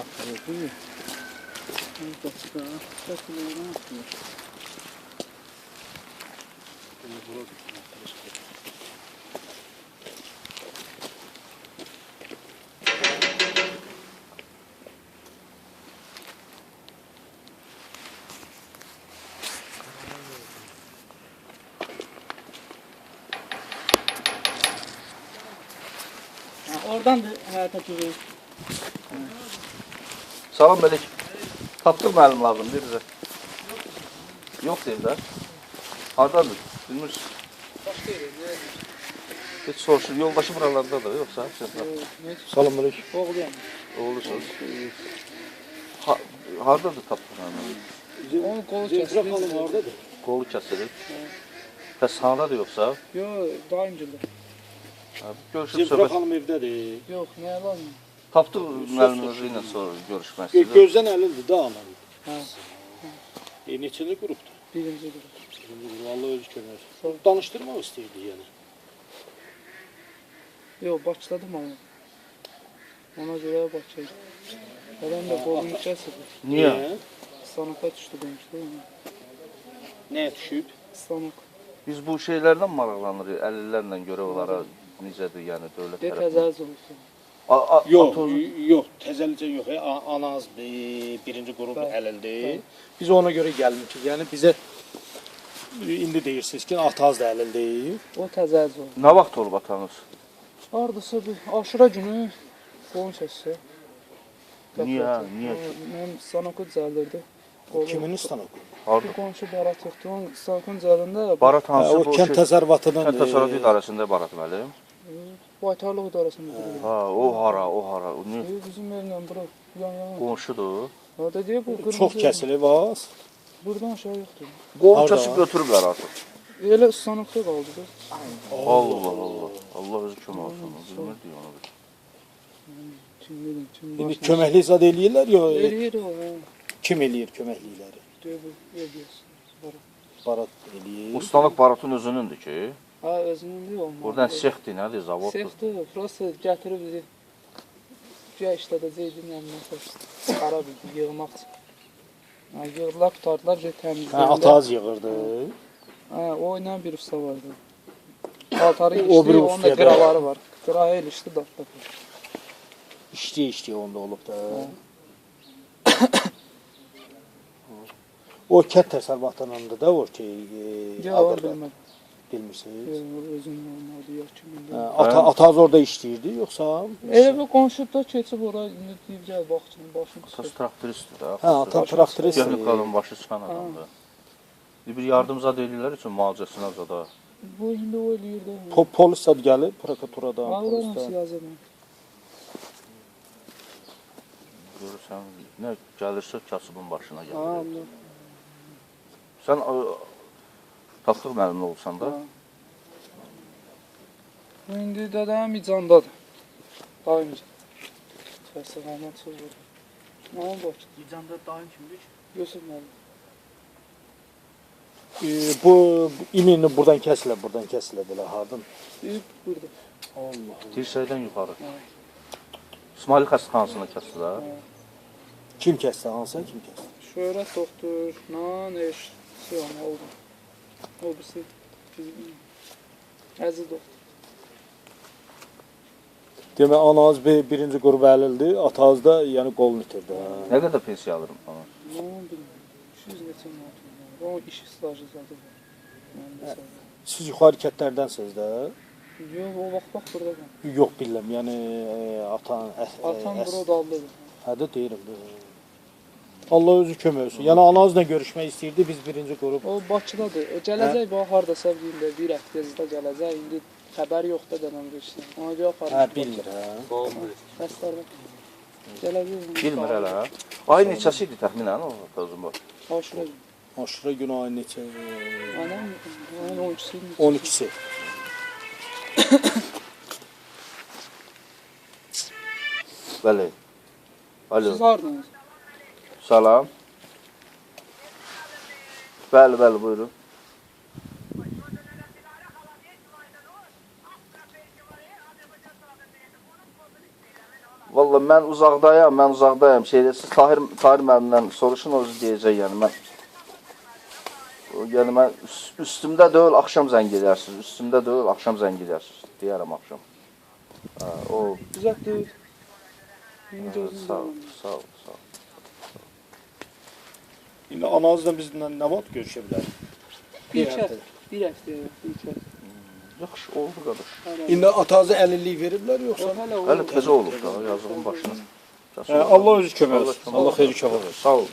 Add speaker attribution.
Speaker 1: Bakırız. Başka. Çatılığına atıyor. Oradan da həyata keçirik.
Speaker 2: Salam Məlik. Tapdıq müəllim lazımdır bizə. Yox deyirlər. Hardadır? Bilmirsiniz.
Speaker 1: Başqa yerə, nə edir?
Speaker 2: Heç soruşur. Yoldaşı buralardadır, yoxsa?
Speaker 3: Salam aleyküm.
Speaker 1: Oğluyam.
Speaker 2: Oğlusunuz. Hardadır tapdıq müəllim?
Speaker 1: Onun qolu
Speaker 3: Zebra
Speaker 1: kəsilir.
Speaker 3: xanım hardadır?
Speaker 2: Qolu kəsilir. Xəstəxanadadır yoxsa?
Speaker 1: Yox, daim gülür.
Speaker 2: Görüşüb
Speaker 3: Zebra
Speaker 2: söhbət.
Speaker 3: xanım evdədir.
Speaker 1: Yox, nə lazım?
Speaker 2: Tapdıq müəllimimizlə ilə sonra görüşmək istəyir.
Speaker 3: Gözdən əlildir də anam.
Speaker 1: Hə,
Speaker 3: Neçəli qrupdur?
Speaker 1: birinci qrup.
Speaker 3: Allah özü kömək
Speaker 1: Sağ ol.
Speaker 3: olsun. Danışdırmaq istəyirdi yəni.
Speaker 1: Yox, Bakıdadım onu. Ona görə Bakıya. Adam da qolunu kəsirdi.
Speaker 2: Niyə?
Speaker 1: Stanok'a düşdü demişdi.
Speaker 3: Nəyə düşüb?
Speaker 1: Stanok.
Speaker 2: Biz bu şeylərdən maraqlanırıq. Əlillərlə görə onlara necədir, yəni dövlət
Speaker 1: De
Speaker 2: tərəfindən.
Speaker 1: təzəz olsun.
Speaker 3: Yox,
Speaker 2: Atoz-
Speaker 3: yox, təzəlicə yox. Anaz birinci qrup
Speaker 1: Bəli,
Speaker 3: əlildir.
Speaker 1: bəli.
Speaker 3: Biz ona görə gəlmişik. Yəni bizə indi deyirsiniz ki, ataz da əlildir.
Speaker 1: O təzəz olsun.
Speaker 2: Nə vaxt olub atanız?
Speaker 1: Hardasa bir aşura günü qolun kəssə.
Speaker 2: Niyə? Niyə?
Speaker 1: Mən Stanok'u düzəldirdi.
Speaker 3: Kimin stanok?
Speaker 2: Harda?
Speaker 1: Bir qonşu barat yoxdur. Onun Stanok'un üzərində
Speaker 2: Barat hansı
Speaker 3: O
Speaker 2: bu
Speaker 3: kənd təsərrüfatının
Speaker 2: Kənd təsərrüfatı idarəsində Barat müəllim?
Speaker 1: baytarlıq idarəsində duruyor.
Speaker 2: Ha, o hara, o hara. O niyə?
Speaker 1: Bizim evlə bura yan yana.
Speaker 2: Qonşudur.
Speaker 1: Orada deyir bu qırmızı.
Speaker 3: çox kəsilib az.
Speaker 1: Buradan aşağı yoxdur.
Speaker 2: Qol
Speaker 3: Harda?
Speaker 2: kəsib götürüblər artıq.
Speaker 1: Elə Stanok'da qaldı da.
Speaker 2: Allah Allah. Allah özü kömək olsun. Bilmirdik onu.
Speaker 1: Kim bilir, kim
Speaker 3: İndi
Speaker 1: başına-
Speaker 3: köməkli zad eləyirlər yox.
Speaker 1: Eləyir o. hə.
Speaker 3: Kim eləyir köməklikləri?
Speaker 1: Deyir bu eləyirsin.
Speaker 3: Barat eləyir.
Speaker 2: Ustalıq Baratın özünündür ki,
Speaker 1: Ha özünün deyil olmaz.
Speaker 2: buradan sexdir, nədir, zavoddur.
Speaker 1: Sexdir. Burası gətirib bizi. Güya işlədəcəkdim yanına çıxara bildi, yığmaq üçün. Ha, yığdılar, tutardılar, bir təmizləyirlər.
Speaker 3: Hə, ataz yığırdı.
Speaker 1: Ha, o ilə bir usta vardı. Paltarı
Speaker 3: O
Speaker 1: işli,
Speaker 3: bir
Speaker 1: onun da
Speaker 3: ustaya da-
Speaker 1: qıraları var. Qıraya ilişdi, daxladı.
Speaker 3: İşliyə onda olub da. O kənd təsərrüfatının da o ki,
Speaker 1: Ya, o bilməm.
Speaker 3: bilmirsiniz.
Speaker 1: Özünün olmadı, ya kimin
Speaker 3: Hə,
Speaker 1: də.
Speaker 3: ataz orada işləyirdi yoxsa?
Speaker 1: Elə bir qonşuda keçib ora, indi deyib, gəl, bax, şimdi başını
Speaker 2: Tas
Speaker 1: tutur.
Speaker 2: traktoristdir də.
Speaker 3: Hə, ata traktorist.
Speaker 2: Texnikanın başı çıxan adamdır. Bir yardım zad eləyirlər üçün müalicəsinə zada.
Speaker 1: Bu indi o eləyir də.
Speaker 3: Polis sad gəlib prokuraturadan,
Speaker 1: Ağlar nasıl
Speaker 3: polisdən.
Speaker 1: yazırım?
Speaker 2: Görürsən, nə gəlirsə kasıbın başına
Speaker 1: Ha,
Speaker 2: gəlir.
Speaker 1: Allah.
Speaker 2: Sən tapdıq müəllimli olsan da.
Speaker 1: Bu indi dədəm icandadır. Daimci. Xəstəxandan çıxır. Nə oldu?
Speaker 4: İcanda daim kimdir?
Speaker 1: Yusuf müəllim.
Speaker 3: Bu imini buradan kəsilə hardan?
Speaker 1: Deyib burada.
Speaker 3: Allah.
Speaker 2: Dirsəkdən yuxarı. İsmail xəstəxanasında kəsdilər.
Speaker 3: Kim kəsdi? Hansı kim kəsdi?
Speaker 1: Şöhrət doktor, nan, eş, siyam oldu. O birisi Əziz doktor.
Speaker 3: Demək anaz birinci qrup əlildir, ataz da yəni qolunu itirdi.
Speaker 2: Nə qədər pensiya alırım bana?
Speaker 1: Nə bilmirəm. 200 neçə manat. O iş stajı zadı var. Mühəndis.
Speaker 3: Siz yuxarı kətlərdənsiniz də?
Speaker 1: Yox, o vaxt burada qal.
Speaker 3: Yox bilmirəm. Yəni atan
Speaker 1: Atam bura dallıdır.
Speaker 3: Hə də deyirəm. Allah özü kömək olsun. Yəni anazla görüşmək istəyirdi biz birinci qrup.
Speaker 1: O Bakıdadır. O gələcək bax hardasa birində bir həftə yazıda gələcək. İndi xəbər yoxdur dənəm keçsin. Ona görə aparmış.
Speaker 3: Hə bilmir hə.
Speaker 1: Xəstələr. Gələcək.
Speaker 2: Bilmir hələ. Ay neçəsi idi təxminən o özüm bu?
Speaker 1: Aşırı.
Speaker 3: Aşura günü ayın neçə?
Speaker 1: Anam, onun 12'si.
Speaker 3: 12-si.
Speaker 2: Bəli. Alo.
Speaker 1: Siz hardanız?
Speaker 2: Salam. Bəli, bəli, buyurun. Vallahi Valla mən uzaqdayam. Siz Tahir müəllimdən soruşun, o özü deyəcək, yəni mən üstümdə deyil, axşam zəng edərsiniz. Deyərəm axşam. O
Speaker 1: Uzaq deyil.
Speaker 2: sağ ol.
Speaker 3: İndi ananızla bizlə nə vaxt görüşə bilərik?
Speaker 1: Bir həftə, ilk həftə.
Speaker 2: Yaxşı, oldu qardaş.
Speaker 3: İndi atanıza əlillik veriblər yoxsa?
Speaker 2: Hələ təzə olub da, yazığın başına.
Speaker 3: Allah özü kömək olsun. Allah xeyirli kömək olsun.
Speaker 2: Sağ ol.